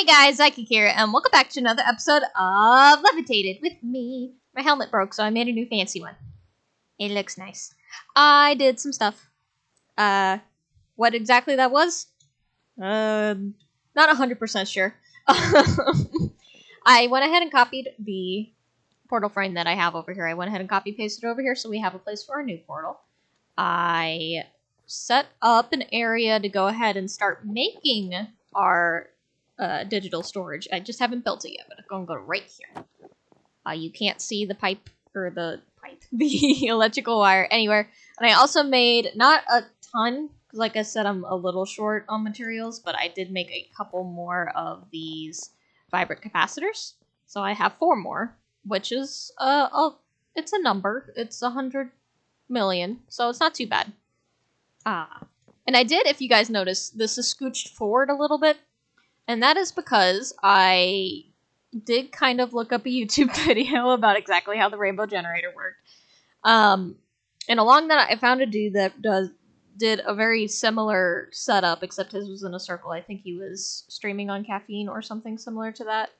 Hey guys, Zyke here, and welcome back to another episode of Levitated with me. My helmet broke, so I made a new fancy one. It looks nice. I did some stuff. What exactly that was? Not 100% sure. I went ahead and copied the portal frame that I have over here. I went ahead and copy-pasted it over here, so we have a place for a new portal. I set up an area to go ahead and start making our digital storage. I just haven't built it yet, but I'm gonna go right here. You can't see the the electrical wire anywhere. And I also made, not a ton, because like I said, I'm a little short on materials, but I did make a couple more of these vibrant capacitors. So I have 4 more, which is, it's a number. It's 100 million, so it's not too bad. And I did, if you guys notice, this is scooched forward a little bit. And that is because I did kind of look up a YouTube video about exactly how the rainbow generator worked. And along that, I found a dude that did a very similar setup, except his was in a circle. I think he was streaming on caffeine or something similar to that.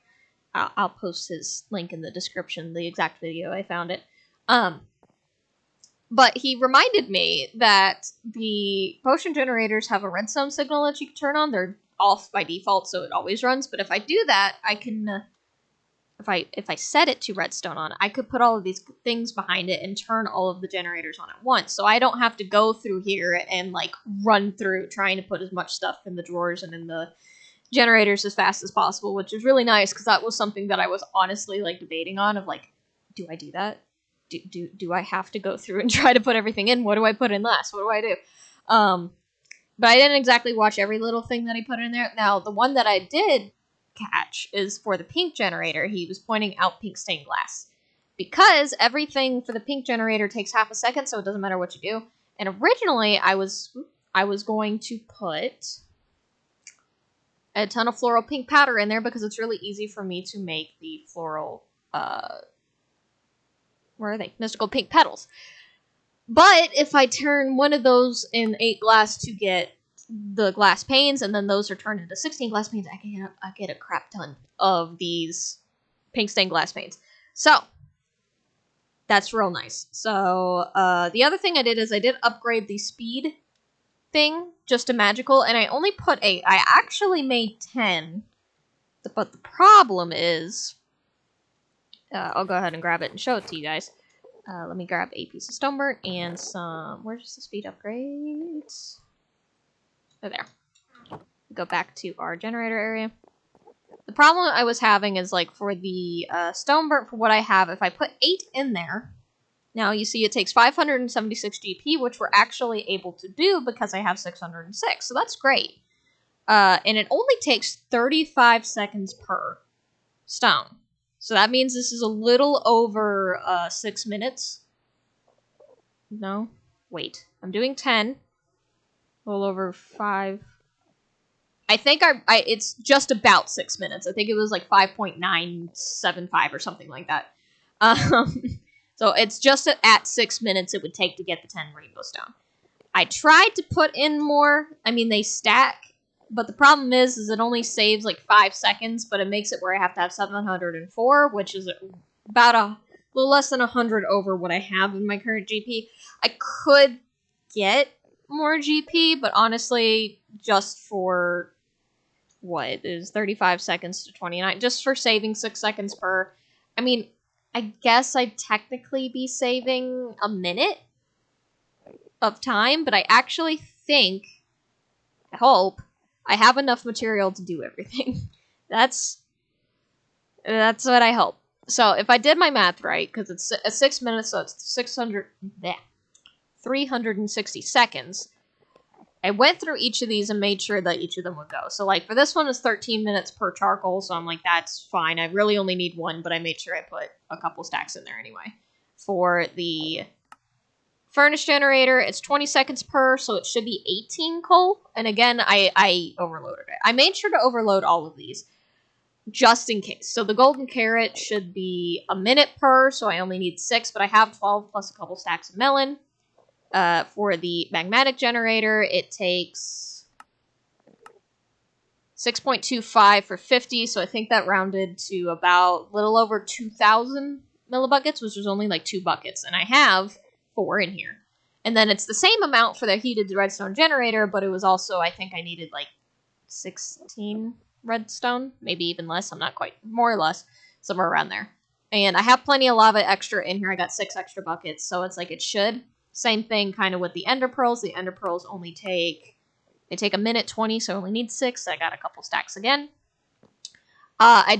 I'll post his link in the description, the exact video I found it. But he reminded me that the potion generators have a redstone signal that you can turn on. They're off by default, so it always runs. But if I do that, I can, if I set it to redstone on, I could put all of these things behind it and turn all of the generators on at once. So I don't have to go through here and like run through trying to put as much stuff in the drawers and in the generators as fast as possible, which is really nice because that was something that I was honestly like debating on of like, do I do that? Do I have to go through and try to put everything in? What do I put in last? What do I do? But I didn't exactly watch every little thing that he put in there. Now, the one that I did catch is for the pink generator. He was pointing out pink stained glass. Because everything for the pink generator takes half a second, so it doesn't matter what you do. And originally, I was going to put a ton of floral pink powder in there because it's really easy for me to make the floral, where are they? Mystical pink petals. But if I turn one of those in 8 glass to get the glass panes, and then those are turned into 16 glass panes, I get a crap ton of these pink stained glass panes. So, that's real nice. So, the other thing I did is I did upgrade the speed thing just to magical, and I only put 8. I actually made 10, but the problem is, I'll go ahead and grab it and show it to you guys. Let me grab a piece of stoneburnt and some... Where's the speed upgrades? Oh, there. Go back to our generator area. The problem I was having is, like, for the stoneburnt, for what I have, if I put 8 in there... Now, you see it takes 576 GP, which we're actually able to do because I have 606. So that's great. And it only takes 35 seconds per stone. So that means this is a little over 6 minutes. No, wait. I'm doing 10. A little over 5. I think it's just about 6 minutes. I think it was like 5.975 or something like that. So it's just at 6 minutes it would take to get the 10 rainbow stone. I tried to put in more. I mean, they stack. But the problem is it only saves like 5 seconds, but it makes it where I have to have 704, which is about a little less than 100 over what I have in my current GP. I could get more GP, but honestly, just for, what, is 35 seconds to 29, just for saving 6 seconds per, I mean, I guess I'd technically be saving a minute of time, but I actually think, I hope, I have enough material to do everything. That's what I hope. So if I did my math right, because it's 6 minutes, so it's 360 seconds. I went through each of these and made sure that each of them would go. So like for this one is 13 minutes per charcoal, so I'm like, that's fine. I really only need 1, but I made sure I put a couple stacks in there anyway. For the furnace generator, it's 20 seconds per, so it should be 18 coal. And again, I overloaded it. I made sure to overload all of these, just in case. So the golden carrot should be a minute per, so I only need 6, but I have 12 plus a couple stacks of melon. For the magmatic generator, it takes 6.25 for 50, so I think that rounded to about a little over 2,000 millibuckets, which was only like 2 buckets, and I have 4 in here. And then it's the same amount for the heated redstone generator, but it was also, I think I needed like 16 redstone, maybe even less, I'm not quite, more or less, somewhere around there. And I have plenty of lava extra in here, I got 6 extra buckets, so it's like it should. Same thing kind of with the ender pearls. The ender pearls only take, they take a minute 20, so I only need 6. I got a couple stacks again. I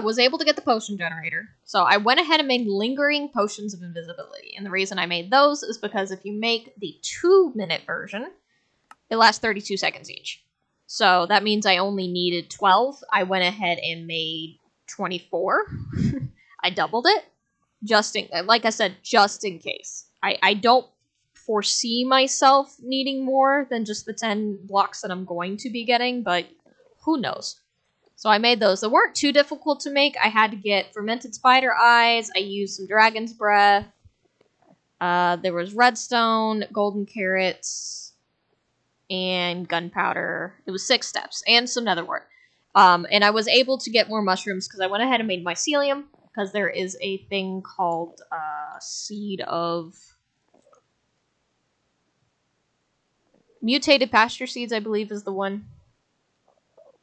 was able to get the potion generator, so I went ahead and made lingering potions of invisibility. And the reason I made those is because if you make the 2-minute version, it lasts 32 seconds each. So that means I only needed 12. I went ahead and made 24. I doubled it, just in, like I said, just in case. I don't foresee myself needing more than just the 10 blocks that I'm going to be getting, but who knows. So I made those. They weren't too difficult to make. I had to get fermented spider eyes. I used some dragon's breath. There was redstone, golden carrots, and gunpowder. It was 6 steps, and some netherwort. And I was able to get more mushrooms because I went ahead and made mycelium, because there is a thing called seed of mutated pasture seeds, I believe is the one.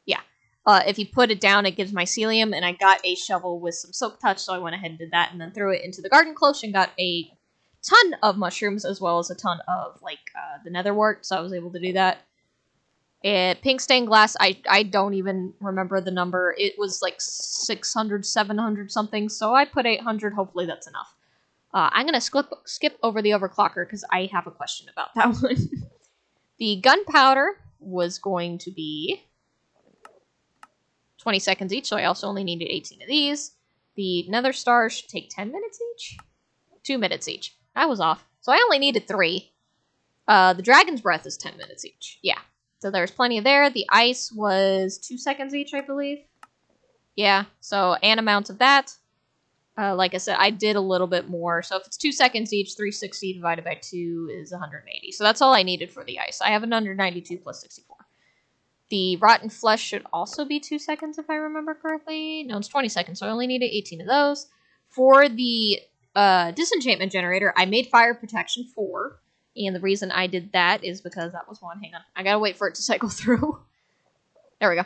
Yeah. If you put it down, it gives mycelium, and I got a shovel with some silk touch, so I went ahead and did that, and then threw it into the garden cloche and got a ton of mushrooms, as well as a ton of, like, the netherwort, so I was able to do that. Pink stained glass, I don't even remember the number. It was like 600, 700 something, so I put 800. Hopefully that's enough. I'm going to skip over the overclocker because I have a question about that one. The gunpowder was going to be 20 seconds each, so I also only needed 18 of these. The nether stars should take 10 minutes each? 2 minutes each. I was off. So I only needed 3. The dragon's breath is 10 minutes each. Yeah. So there's plenty of there. The ice was 2 seconds each, I believe. Yeah, so an amount of that. Like I said, I did a little bit more. So if it's 2 seconds each, 360 divided by 2 is 180. So that's all I needed for the ice. I have an under 92 plus 64. The rotten flesh should also be 2 seconds if I remember correctly. No, it's 20 seconds, so I only needed 18 of those. For the disenchantment generator, I made fire protection 4. And the reason I did that is because that was 1. Hang on. I gotta wait for it to cycle through. There we go.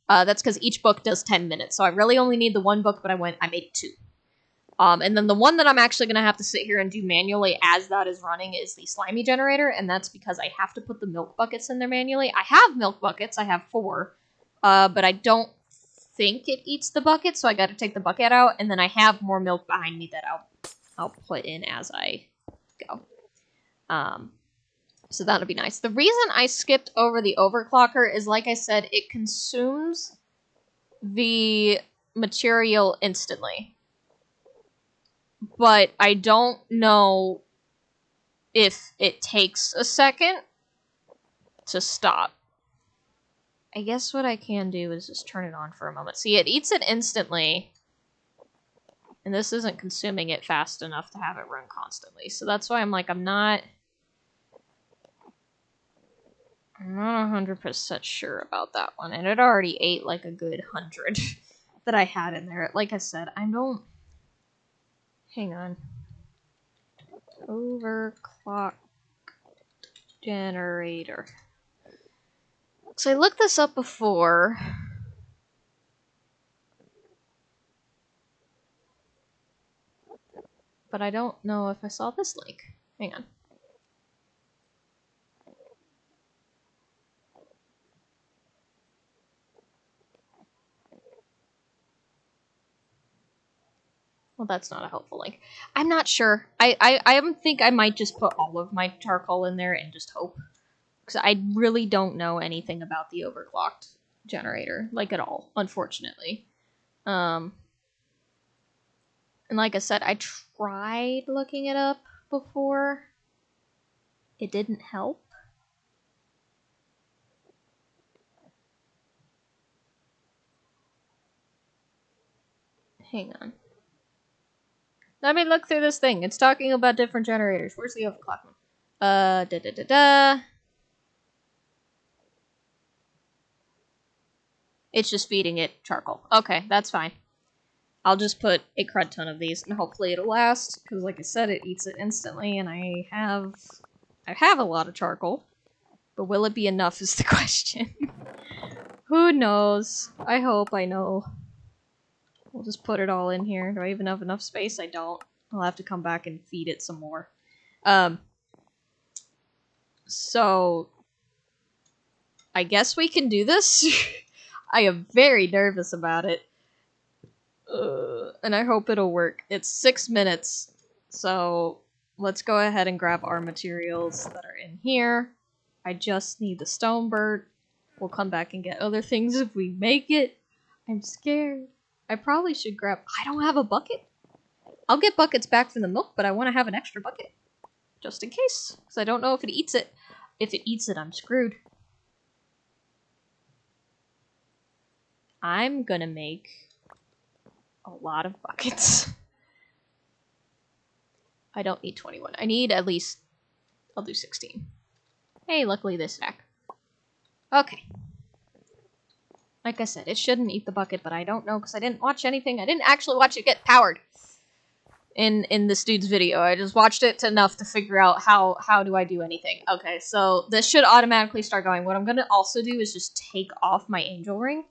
That's because each book does 10 minutes. So I really only need the 1 book, but I made 2. And then the one that I'm actually going to have to sit here and do manually as that is running is the slimy generator. And that's because I have to put the milk buckets in there manually. I have milk buckets. I have 4. But I don't think it eats the bucket. So I got to take the bucket out. And then I have more milk behind me that I'll put in as I go. So that'll be nice. The reason I skipped over the overclocker is, like I said, it consumes the material instantly. But I don't know if it takes a second to stop. I guess what I can do is just turn it on for a moment. See, it eats it instantly. And this isn't consuming it fast enough to have it run constantly. So that's why I'm like, I'm not 100% sure about that one. And it already ate like a good 100 that I had in there. Like I said, I don't... Hang on. Overclock generator. So I looked this up before. But I don't know if I saw this link. Hang on. Well, that's not a helpful link. I'm not sure. I think I might just put all of my charcoal in there and just hope. Because I really don't know anything about the overclocked generator. Like, at all, unfortunately. And like I said, I tried looking it up before. It didn't help. Hang on. Let me look through this thing. It's talking about different generators. Where's the overclock one? It's just feeding it charcoal. Okay, that's fine. I'll just put a crud ton of these, and hopefully it'll last, because like I said, it eats it instantly, and I have a lot of charcoal. But will it be enough is the question. Who knows? I hope I know. We'll just put it all in here. Do I even have enough space? I don't. I'll have to come back and feed it some more. So I guess we can do this. I am very nervous about it. And I hope it'll work. It's 6 minutes, so let's go ahead and grab our materials that are in here. I just need the stone bird. We'll come back and get other things if we make it. I'm scared. I probably should grab... I don't have a bucket. I'll get buckets back from the milk, but I want to have an extra bucket. Just in case, because I don't know if it eats it. If it eats it, I'm screwed. I'm gonna make a lot of buckets. I don't need 21. I need at least... I'll do 16. Hey, luckily this stack. Okay. Like I said, it shouldn't eat the bucket, but I don't know because I didn't watch anything. I didn't actually watch it get powered in this dude's video. I just watched it enough to figure out how do I do anything. Okay, so this should automatically start going. What I'm going to also do is just take off my angel ring.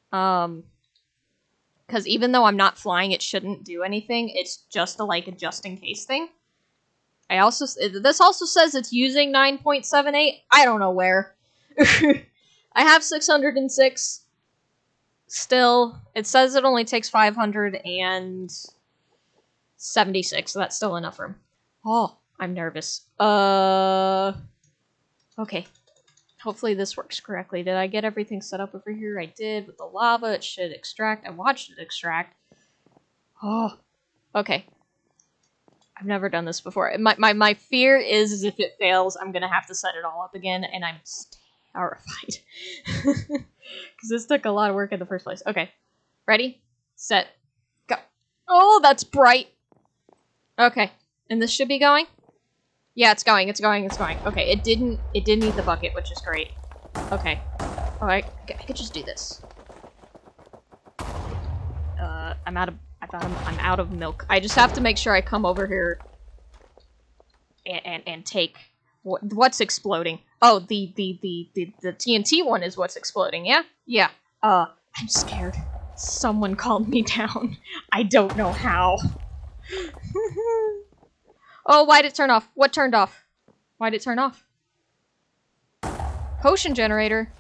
Because even though I'm not flying, it shouldn't do anything. It's just a, like, a just-in-case thing. This also says it's using 9.78. I don't know where. I have 606. Still, it says it only takes 576, so that's still enough room. Oh, I'm nervous. Okay. Hopefully this works correctly. Did I get everything set up over here? I did. With the lava, it should extract. I watched it extract. Oh, okay. I've never done this before. My fear is if it fails, I'm gonna have to set it all up again, and I'm terrified. Because this took a lot of work in the first place. Okay. Ready? Set. Go. Oh, that's bright. Okay. And this should be going? Yeah, it's going. Okay, it didn't eat the bucket, which is great. Okay. Alright, I could just do this. I'm out of milk. I just have to make sure I come over here and take what's exploding. Oh, the TNT one is what's exploding, yeah? Yeah. I'm scared. Someone calmed me down. I don't know how. Oh, why'd it turn off? What turned off? Why'd it turn off? Potion generator.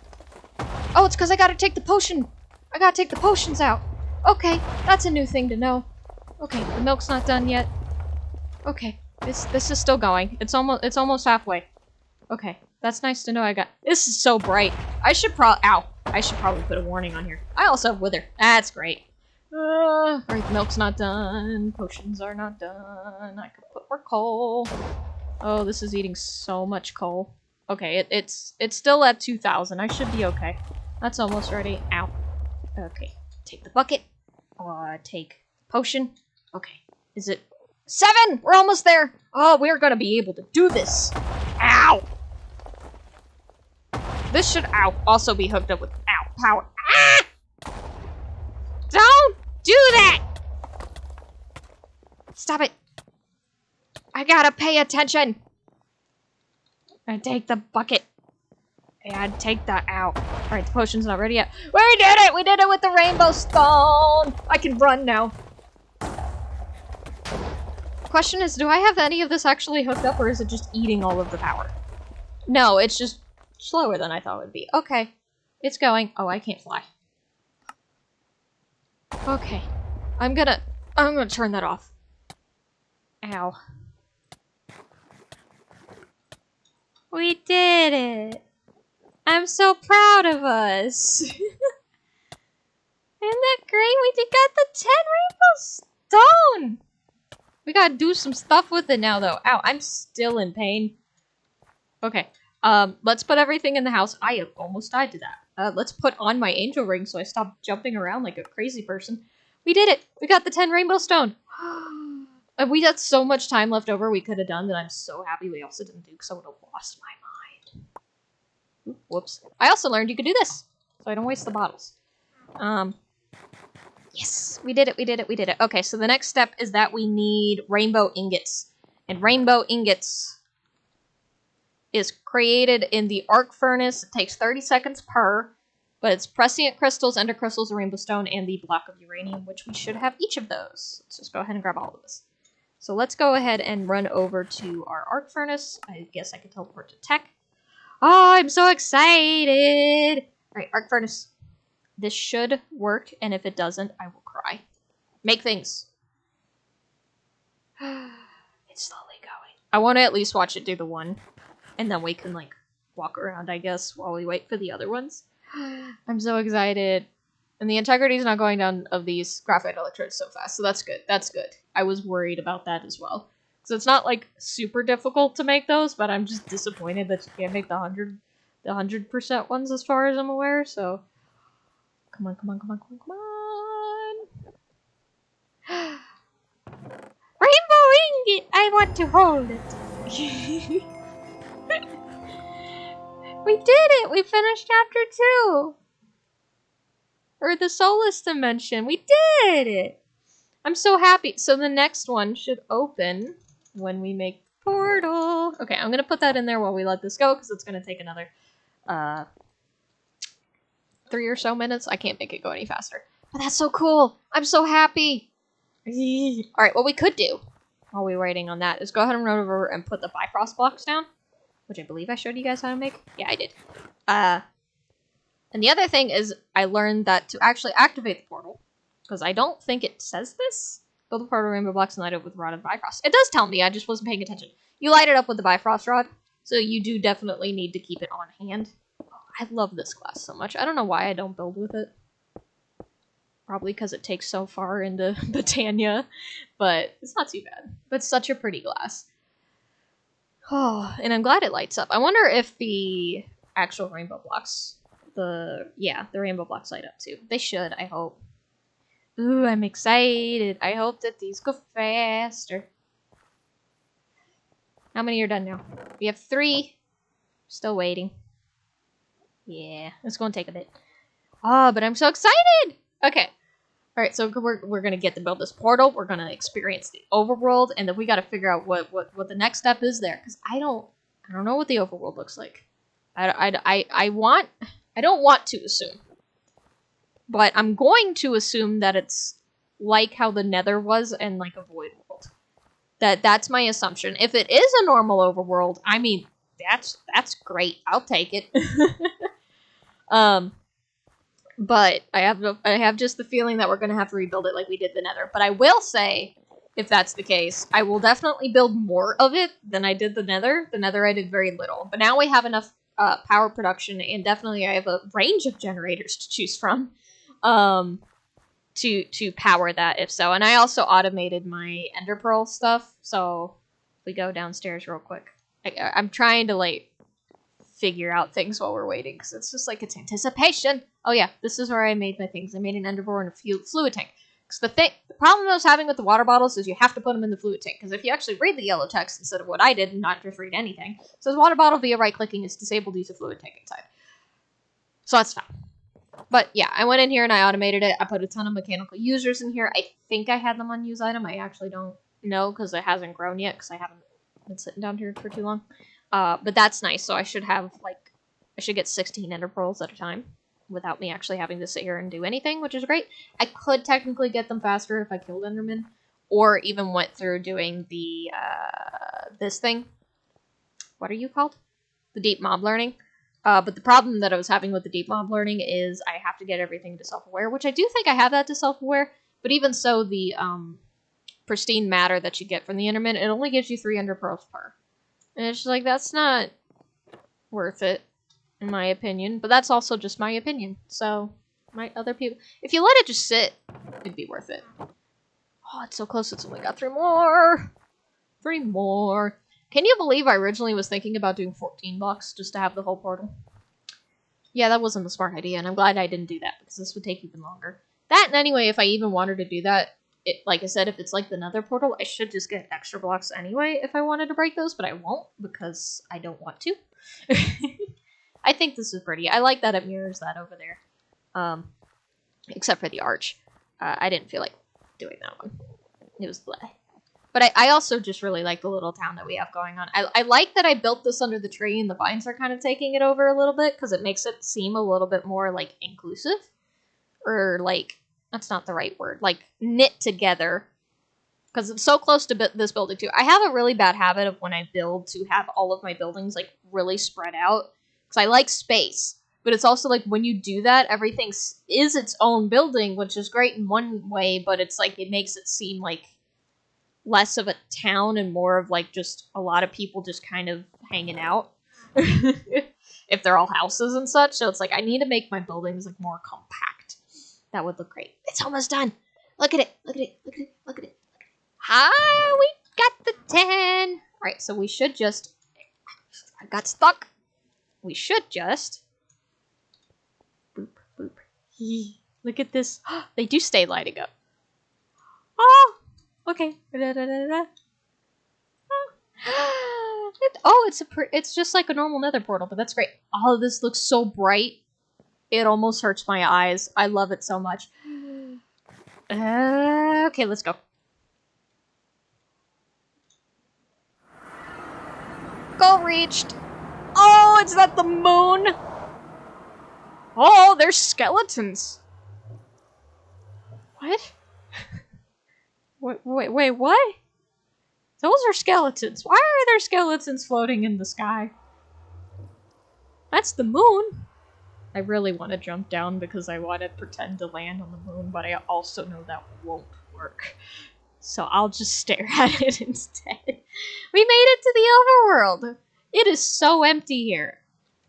Oh, it's because I gotta take the potion. I gotta take the potions out. Okay, that's a new thing to know. Okay, the milk's not done yet. Okay, this is still going. It's almost halfway. Okay, that's nice to know. This is so bright. I should probably put a warning on here. I also have wither. That's great. Alright, the milk's not done. Potions are not done. I could put more coal. Oh, this is eating so much coal. Okay, it's still at 2,000. I should be okay. That's almost ready. Ow. Okay, take the bucket. Take potion. Okay, is it 7? We're almost there. Oh, we're gonna be able to do this. Ow. This should also be hooked up with power. Ah! Don't do that! Stop it. I gotta pay attention. And take the bucket. And take that out. Alright, the potion's not ready yet. We did it! We did it with the rainbow stone! I can run now. Question is, do I have any of this actually hooked up, or is it just eating all of the power? No, it's just slower than I thought it would be. Okay. It's going. Oh, I can't fly. Okay. I'm gonna turn that off. Ow. We did it! I'm so proud of us! Isn't that great? We got the 10 rainbow stone! We gotta do some stuff with it now, though. Ow, I'm still in pain. Okay. Let's put everything in the house. I have almost died to that. Let's put on my angel ring so I stop jumping around like a crazy person. We did it! We got the 10 rainbow stone! We got so much time left over we could have done that I'm so happy we also didn't do because I would have lost my mind. Whoops. I also learned you could do this, so I don't waste the bottles. Yes, we did it, we did it, we did it. Okay, so the next step is that we need rainbow ingots. And rainbow ingots is created in the arc furnace. It takes 30 seconds per, but it's prescient crystals, ender crystals, a rainbow stone, and the block of uranium, which we should have each of those. Let's just go ahead and grab all of this. So let's go ahead and run over to our arc furnace. I guess I can teleport to tech. Oh, I'm so excited! Alright, arc furnace. This should work, and if it doesn't, I will cry. Make things. It's slowly going. I want to at least watch it do the one, and then we can, like, walk around, I guess, while we wait for the other ones. I'm so excited. And the integrity is not going down of these graphite electrodes so fast, so that's good. That's good. I was worried about that as well. So it's not, like, super difficult to make those, but I'm just disappointed that you can't make the 100% ones as far as I'm aware, so... Come on, come on, come on, come on, come on! Rainbow ingot! I want to hold it! We did it! We finished chapter 2! Or the Soulless Dimension. We did it! I'm so happy. So the next one should open when we make the portal. Okay, I'm gonna put that in there while we let this go, because it's gonna take another 3 or so minutes. I can't make it go any faster. But that's so cool! I'm so happy! Alright, what we could do while we're waiting on that is go ahead and run over and put the Bifrost blocks down, which I believe I showed you guys how to make. Yeah, I did. And the other thing is I learned that to actually activate the portal, because I don't think it says this, build the portal rainbow blocks and light it with rod of Bifrost. It does tell me, I just wasn't paying attention. You light it up with the Bifrost rod, so you do definitely need to keep it on hand. I love this glass so much. I don't know why I don't build with it. Probably because it takes so far into Britannia, but it's not too bad. But it's such a pretty glass. Oh, and I'm glad it lights up. I wonder if the actual rainbow blocks, the rainbow blocks light up too. They should, I hope. Ooh, I'm excited. I hope that these go faster. How many are done now? We have 3. Still waiting. Yeah, it's going to take a bit. Oh, but I'm so excited! Okay. Alright, so we're going to get to build this portal. We're going to experience the overworld, and then we got to figure out what the next step is there. Because I don't know what the overworld looks like. I don't want to assume. But I'm going to assume that it's like how the Nether was and like a void world. That's my assumption. If it is a normal overworld, I mean, that's great. I'll take it. But I have just the feeling that we're going to have to rebuild it like we did the Nether. But I will say, if that's the case, I will definitely build more of it than I did the Nether. The Nether I did very little. But now we have enough power production, and definitely I have a range of generators to choose from to power that, if so. And I also automated my Ender Pearl stuff. So if we go downstairs real quick. I'm trying to, like, figure out things while we're waiting, because it's just like, it's anticipation. Oh yeah, this is where I made my things. I made an endeavor and a fluid tank. Because the problem I was having with the water bottles is you have to put them in the fluid tank, because if you actually read the yellow text instead of what I did and not just read anything, it says water bottle via right-clicking is disabled, use a fluid tank inside. So that's fine. But yeah, I went in here and I automated it. I put a ton of mechanical users in here. I think I had them on use item. I actually don't know, because it hasn't grown yet, because I haven't been sitting down here for too long. But that's nice, so I should have, like, I should get 16 ender pearls at a time without me actually having to sit here and do anything, which is great. I could technically get them faster if I killed endermen, or even went through doing the, this thing. What are you called? The deep mob learning. But the problem that I was having with the deep mob learning is I have to get everything to self-aware, which I do think I have that to self-aware, but even so, the, pristine matter that you get from the enderman, it only gives you 3 ender pearls per. And it's just like, that's not worth it, in my opinion. But that's also just my opinion. So, other people... If you let it just sit, it'd be worth it. Oh, it's so close. It's only got 3 more. 3 more. Can you believe I originally was thinking about doing 14 blocks just to have the whole portal? Yeah, that wasn't a smart idea, and I'm glad I didn't do that, because this would take even longer. That, and anyway, if I even wanted to do that, like I said, if it's like the Nether portal, I should just get extra blocks anyway if I wanted to break those, but I won't, because I don't want to. I think this is pretty. I like that it mirrors that over there. except for the arch. I didn't feel like doing that one. It was bleh. But I also just really like the little town that we have going on. I like that I built this under the tree and the vines are kind of taking it over a little bit because it makes it seem a little bit more, like, inclusive. Or, like, that's not the right word. Like, knit together. Because it's so close to this building, too. I have a really bad habit of when I build to have all of my buildings, like, really spread out. Because I like space. But it's also, like, when you do that, everything is its own building, which is great in one way, but it's, like, it makes it seem, like, less of a town and more of, like, just a lot of people just kind of hanging out. If they're all houses and such. So it's, like, I need to make my buildings, like, more compact. That would look great. It's almost done. Look at it. Look at it. Look at it. Look at it. Hi, we got the 10. Alright, so we should just... I got stuck. We should just... Boop, boop. Look at this. They do stay lighting up. Oh, okay. Oh, it's just like a normal nether portal, but that's great. Oh, this looks so bright. It almost hurts my eyes. I love it so much. Okay, let's go. Goal reached. Oh, is that the moon? Oh, there's skeletons. What? Wait, what? Those are skeletons. Why are there skeletons floating in the sky? That's the moon. I really want to jump down because I want to pretend to land on the moon, but I also know that won't work. So I'll just stare at it instead. We made it to the overworld. It is so empty here.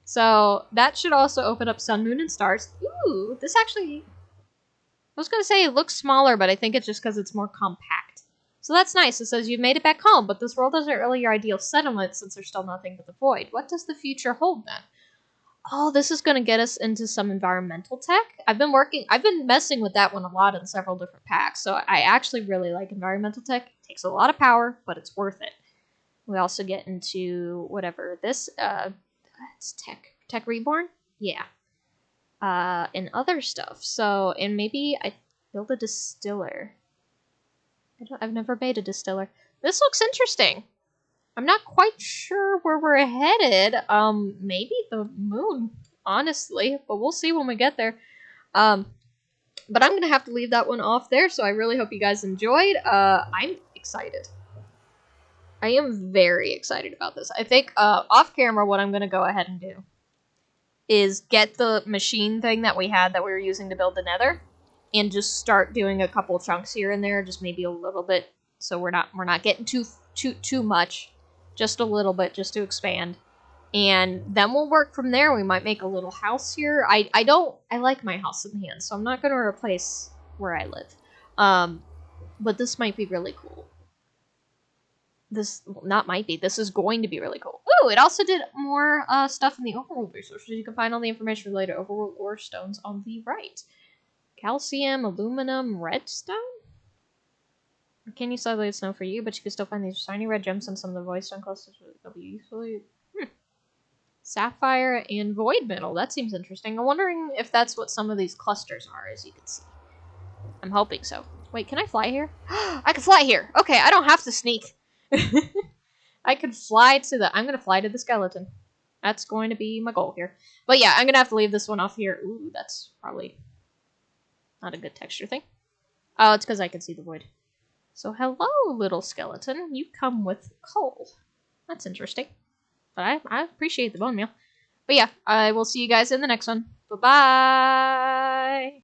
So that should also open up sun, moon, and stars. Ooh, this actually... I was going to say it looks smaller, but I think it's just because it's more compact. So that's nice. It says you've made it back home, but this world isn't really your ideal settlement since there's still nothing but the void. What does the future hold then? Oh, this is going to get us into some environmental tech. I've been messing with that one a lot in several different packs, so I actually really like environmental tech. It takes a lot of power, but it's worth it. We also get into whatever this, it's tech reborn? Yeah. And other stuff. So, and maybe I build a distiller. I've never made a distiller. This looks interesting. I'm not quite sure where we're headed. Maybe the moon, honestly, but we'll see when we get there. But I'm gonna have to leave that one off there, so I really hope you guys enjoyed. I'm excited. I am very excited about this. I think, off camera, what I'm gonna go ahead and do is get the machine thing that we had that we were using to build the nether, and just start doing a couple chunks here and there, just maybe a little bit, so we're not getting too much, just a little bit, just to expand, and then we'll work from there. We might make a little house here. I like my house in hand, so I'm not going to replace where I live, but this might be really cool. This is going to be really cool. Ooh, it also did more stuff in the overworld resources. You can find all the information related to overworld ore stones on the right. Calcium, aluminum, redstone? Can you sadly snow for you, but you can still find these shiny red gems on some of the void stone clusters that will be useful. Sapphire and void metal. That seems interesting. I'm wondering if that's what some of these clusters are, as you can see. I'm hoping so. Wait, can I fly here? I can fly here! Okay, I don't have to sneak. I could fly to the... I'm going to fly to the skeleton. That's going to be my goal here. But yeah, I'm going to have to leave this one off here. Ooh, that's probably not a good texture thing. Oh, it's because I can see the void. So hello, little skeleton. You come with coal. That's interesting. But I appreciate the bone meal. But yeah, I will see you guys in the next one. Bye-bye!